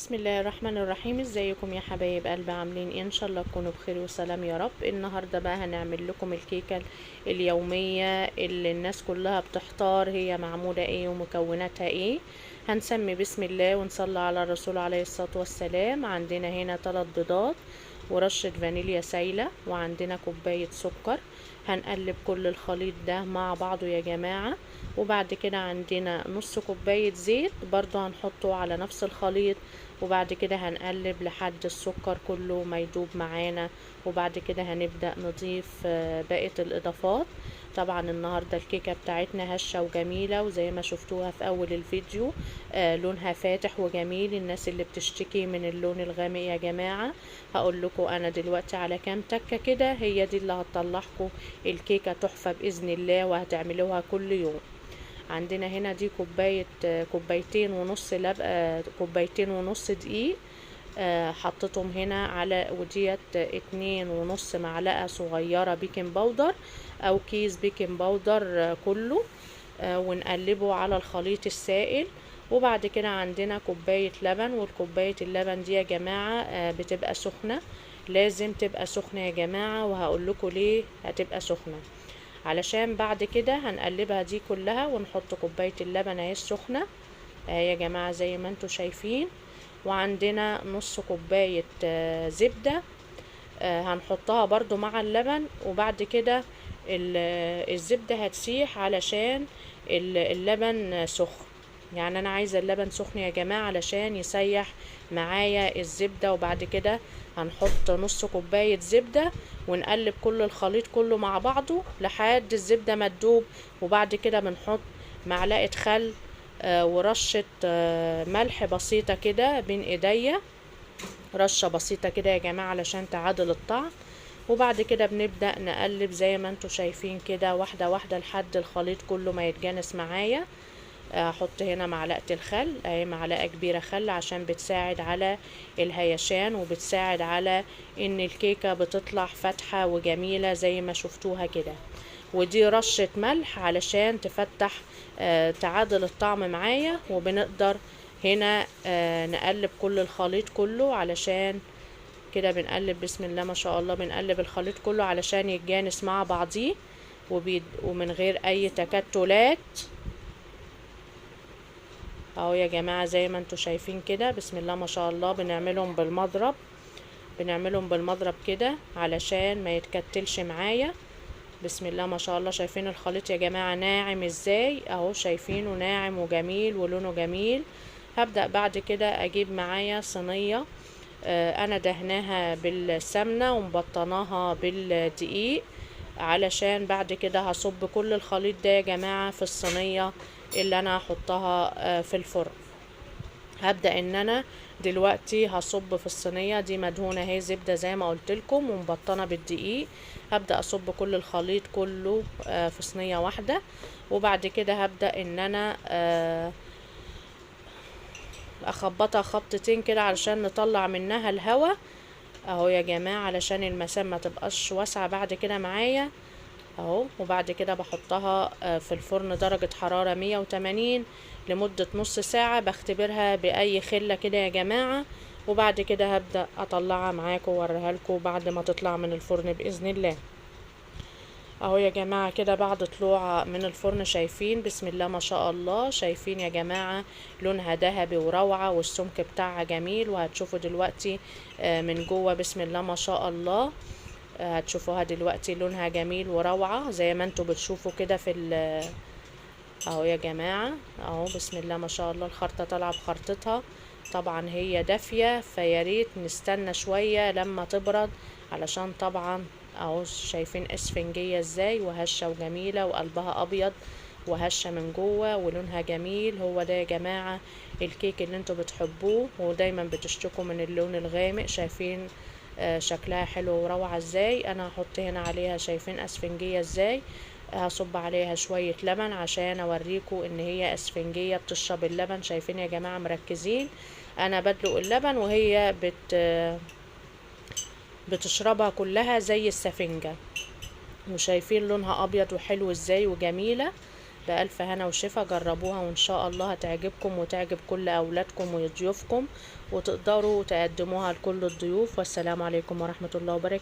بسم الله الرحمن الرحيم. ازيكم يا حبايب قلبي؟ عاملين ايه؟ ان شاء الله تكونوا بخير وسلام يا رب. النهارده بقى هنعمل لكم الكيكه اليوميه اللي الناس كلها بتحتار هي معموله ايه ومكوناتها ايه. هنسمي بسم الله ونصلي على الرسول عليه الصلاه والسلام. عندنا هنا 3 بيضات ورشه فانيليا سايله، وعندنا كوبايه سكر. هنقلب كل الخليط ده مع بعضه يا جماعه. وبعد كده عندنا نص كوبايه زيت برضو هنحطه على نفس الخليط، وبعد كده هنقلب لحد السكر كله ما يدوب معانا. وبعد كده هنبدأ نضيف بقية الإضافات. طبعا النهاردة الكيكة بتاعتنا هشة وجميلة، وزي ما شفتوها في أول الفيديو لونها فاتح وجميل. الناس اللي بتشتكي من اللون الغامق يا جماعة، هقول لكم أنا دلوقتي على كام تكة كده هي دي اللي هتطلعكم الكيكة تحفة بإذن الله، وهتعملوها كل يوم. عندنا هنا دي كوبايتين ونص كوبايتين ونص دقيق. حطيتهم هنا على وديت 2.5 معلقة صغيرة بيكنج باودر او كيس بيكنج باودر كله. ونقلبه على الخليط السائل. وبعد كده عندنا كوباية لبن، والكوباية اللبن دي يا جماعة بتبقى سخنة، لازم تبقى سخنة يا جماعة، وهقول لكم ليه هتبقى سخنة. علشان بعد كده هنقلبها دي كلها ونحط كوباية اللبن اهي السخنة يا جماعة زي ما انتوا شايفين. وعندنا نص كوباية زبدة هنحطها برضو مع اللبن. وبعد كده الزبدة هتسيح علشان اللبن سخن. يعني انا عايزة اللبن سخن يا جماعة علشان يسيح معايا الزبدة. وبعد كده هنحط نص كوباية زبدة ونقلب كل الخليط كله مع بعضه لحد الزبدة ما تدوب. وبعد كده بنحط معلقة خل ورشة ملح بسيطة كده بين ايديا، رشة بسيطة كده يا جماعة علشان تعادل الطعم. وبعد كده بنبدأ نقلب زي ما انتوا شايفين كده واحدة واحدة لحد الخليط كله ما يتجانس معايا. احط هنا معلقة الخل اهي، معلقة كبيرة خل عشان بتساعد على الهيشان وبتساعد على ان الكيكة بتطلع فاتحة وجميلة زي ما شفتوها كده. ودي رشة ملح علشان تفتح تعادل الطعم معايا. وبنقدر هنا نقلب كل الخليط كله علشان كده بنقلب بسم الله ما شاء الله، بنقلب الخليط كله علشان يتجانس مع بعضيه ومن غير اي تكتلات اهو يا جماعة زي ما انتوا شايفين كده. بسم الله ما شاء الله بنعملهم بالمضرب كده علشان ما يتكتلش معايا. بسم الله ما شاء الله. شايفين الخليط يا جماعة ناعم ازاي اهو، شايفينه ناعم وجميل ولونه جميل. هبدأ بعد كده اجيب معايا صينية انا دهناها بالسمنة ومبطناها بالدقيق، علشان بعد كده هصب كل الخليط ده يا جماعة في الصينية اللي انا هحطها في الفرن. هبدأ ان انا دلوقتي هصب في الصينية دي مدهونة اهي زبدة زي ما قلت لكم ومبطنة بالدقيق. هبدأ اصب كل الخليط كله في صينية واحدة. وبعد كده هبدأ ان انا اخبطها خبطتين كده علشان نطلع منها الهواء اهو يا جماعة، علشان المسام ما تبقاش واسعة بعد كده معايا اهو. وبعد كده بحطها في الفرن درجة حرارة 180 لمدة نص ساعة، بختبرها بأي خلة كده يا جماعة. وبعد كده هبدأ أطلعها معاكم وأوريها لكم بعد ما تطلع من الفرن بإذن الله اهو يا جماعة كده. بعد طلوعها من الفرن شايفين بسم الله ما شاء الله، شايفين يا جماعة لونها ذهبي وروعة والسمك بتاعها جميل. وهتشوفوا دلوقتي من جوه بسم الله ما شاء الله. هتشوفوها دلوقتي لونها جميل وروعة زي ما انتوا بتشوفوا كده في اهو يا جماعة اهو. بسم الله ما شاء الله الخرطة طالعة بخرطتها. طبعا هي دافية فياريت نستنى شوية لما تبرد، علشان طبعا اهو شايفين اسفنجية ازاي وهشة وجميلة وقلبها ابيض وهشة من جوه ولونها جميل. هو ده يا جماعة الكيك اللي انتوا بتحبوه ودايما بتشتكوا من اللون الغامق. شايفين شكلها حلو وروعة ازاي. انا هحط هنا عليها شايفين اسفنجية ازاي. هصب عليها شوية لبن عشان اوريكم ان هي اسفنجية بتشرب اللبن. شايفين يا جماعة مركزين، انا بدلق اللبن وهي بتشربها كلها زي السفنجة. وشايفين لونها ابيض وحلو ازاي وجميلة. بألف هنا وشفا. جربوها وإن شاء الله هتعجبكم وتعجب كل أولادكم وضيوفكم، وتقدروا تقدموها لكل الضيوف. والسلام عليكم ورحمة الله وبركاته.